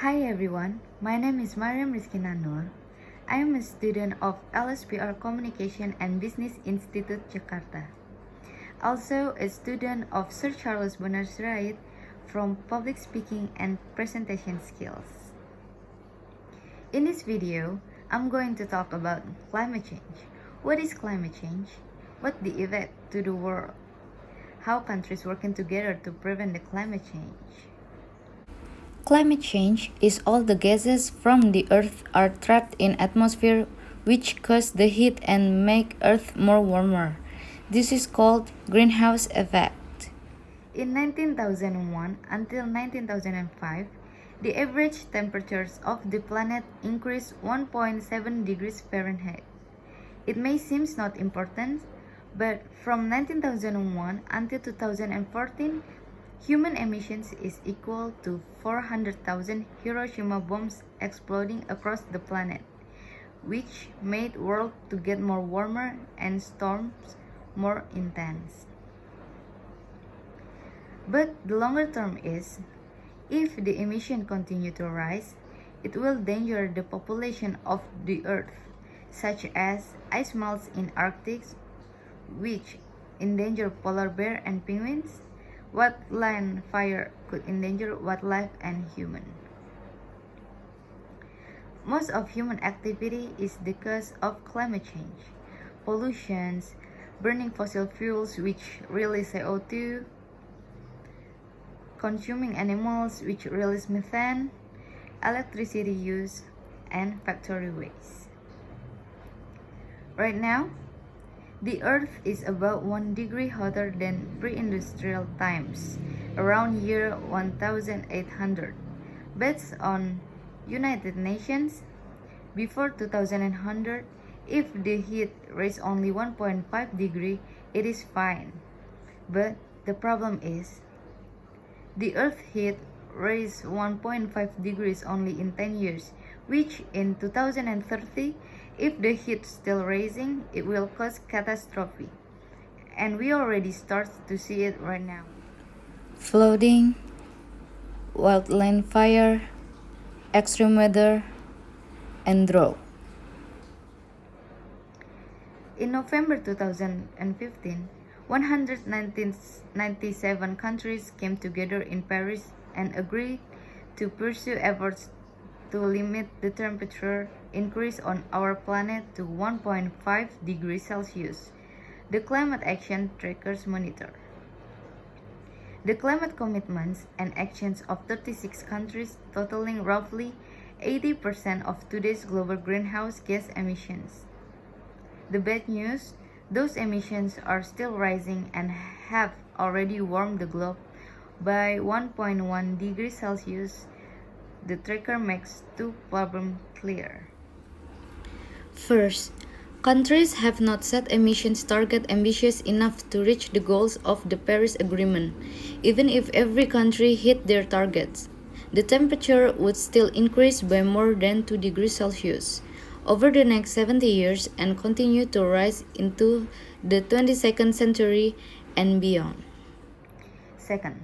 Hi everyone, my name is Maryam Rizkina Nur. I am a student of LSPR Communication and Business Institute, Jakarta. Also a student of Sir Charles Bonar Sirait from Public Speaking and Presentation Skills. In this video, I'm going to talk about climate change. What is climate change? What the effect to the world? How countries working together to prevent the climate change? Climate change is all the gases from the earth are trapped in atmosphere which cause the heat and make earth more warmer. This is called greenhouse effect. In 19,001 until 19,005, the average temperatures of the planet increased 1.7 degrees Fahrenheit. It may seem not important, but from 19,001 until 2014, human emissions is equal to 400,000 Hiroshima bombs exploding across the planet, which made world to get more warmer and storms more intense. But the longer term is, if the emission continue to rise, it will danger the population of the earth, such as ice melts in Arctic, which endanger polar bear and penguins. Wildland fire could endanger wildlife and human. Most of human activity is the cause of climate change. Pollutions, burning fossil fuels which release CO2, consuming animals which release methane, electricity use, and factory waste. Right now, the Earth is about 1 degree hotter than pre-industrial times, around year 1800. Based on United Nations, before 2100, if the heat raised only 1.5 degree, it is fine. But the problem is, the Earth heat raised 1.5 degrees only in 10 years, which in 2030, if the heat still rising, it will cause catastrophe. And we already start to see it right now. Flooding, wildland fire, extreme weather, and drought. In November 2015, 197 countries came together in Paris and agreed to pursue efforts to limit the temperature increase on our planet to 1.5 degrees Celsius. The Climate Action Trackers monitor the climate commitments and actions of 36 countries, totaling roughly 80% of today's global greenhouse gas emissions. The bad news, those emissions are still rising and have already warmed the globe by 1.1 degrees Celsius. The tracker makes two problems clear. First, countries have not set emissions target ambitious enough to reach the goals of the Paris Agreement. Even if every country hit their targets, the temperature would still increase by more than 2 degrees Celsius over the next 70 years and continue to rise into the 22nd century and beyond. Second,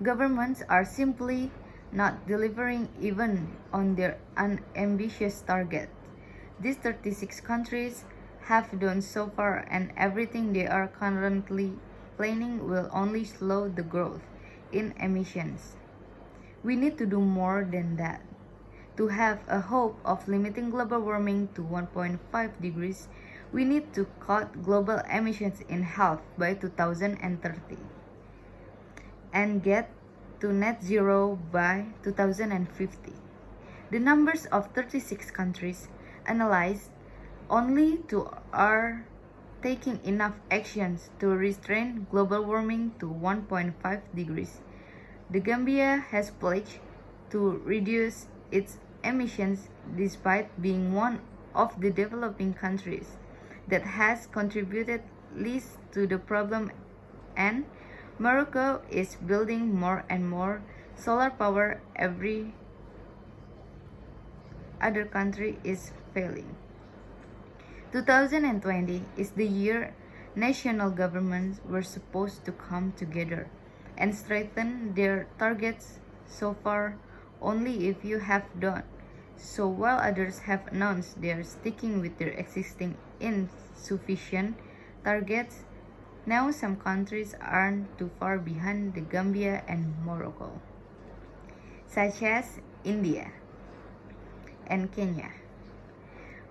governments are simply not delivering even on their unambitious target. These 36 countries have done so far, and everything they are currently planning will only slow the growth in emissions. We need to do more than that. To have a hope of limiting global warming to 1.5 degrees, we need to cut global emissions in half by 2030 and get to net zero by 2050. The numbers of 36 countries analyzed only two are taking enough actions to restrain global warming to 1.5 degrees. The Gambia has pledged to reduce its emissions despite being one of the developing countries that has contributed least to the problem, and Morocco is building more and more solar power. Every other country is failing. 2020 is the year national governments were supposed to come together and strengthen their targets. So far, only if you have done. So while others have announced they are sticking with their existing insufficient targets, now some countries aren't too far behind the Gambia and Morocco, such as India and Kenya.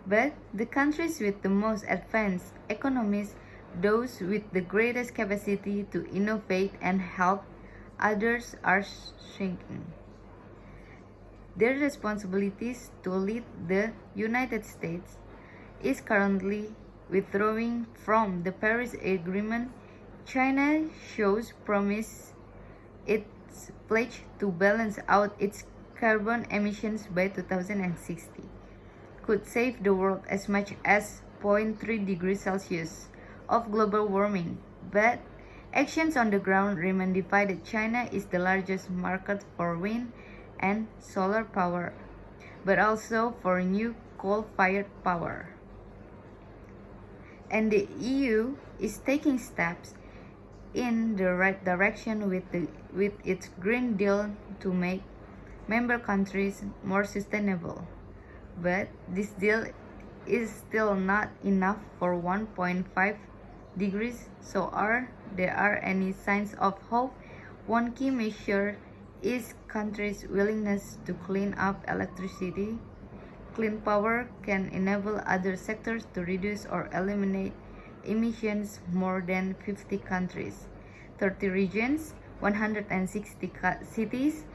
But the countries with the most advanced economies, those with the greatest capacity to innovate and help others, are shrinking. Their responsibilities to lead the United States is currently withdrawing from the Paris Agreement. China shows promise its pledge to balance out its carbon emissions by 2060 could save the world as much as 0.3 degrees Celsius of global warming, but actions on the ground remain divided. China is the largest market for wind and solar power, but also for new coal-fired power. And the EU is taking steps in the right direction with its Green Deal to make member countries more sustainable. But this deal is still not enough for 1.5 degrees, so are there any signs of hope? One key measure is countries' willingness to clean up electricity. Clean power can enable other sectors to reduce or eliminate emissions. More than 50 countries, 30 regions, 160 cities,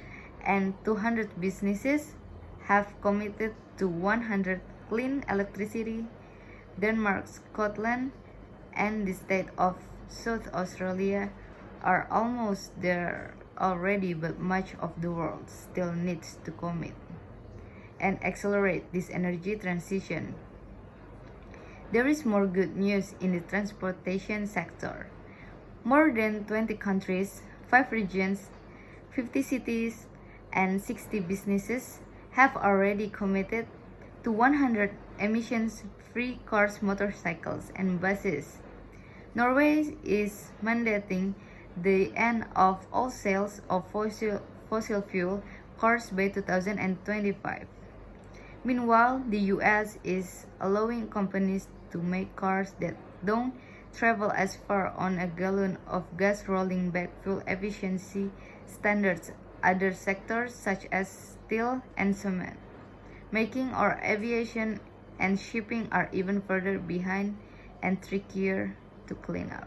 and 200 businesses have committed to 100 clean electricity. Denmark, Scotland, and the state of South Australia are almost there already, but much of the world still needs to commit and accelerate this energy transition. There is more good news in the transportation sector. More than 20 countries, 5 regions, 50 cities, and 60 businesses have already committed to 100 emissions-free cars, motorcycles, and buses. Norway is mandating the end of all sales of fossil fuel cars by 2025. Meanwhile, the US is allowing companies to make cars that don't travel as far on a gallon of gas, rolling back fuel efficiency standards. Other sectors such as steel and cement, making or aviation and shipping are even further behind and trickier to clean up.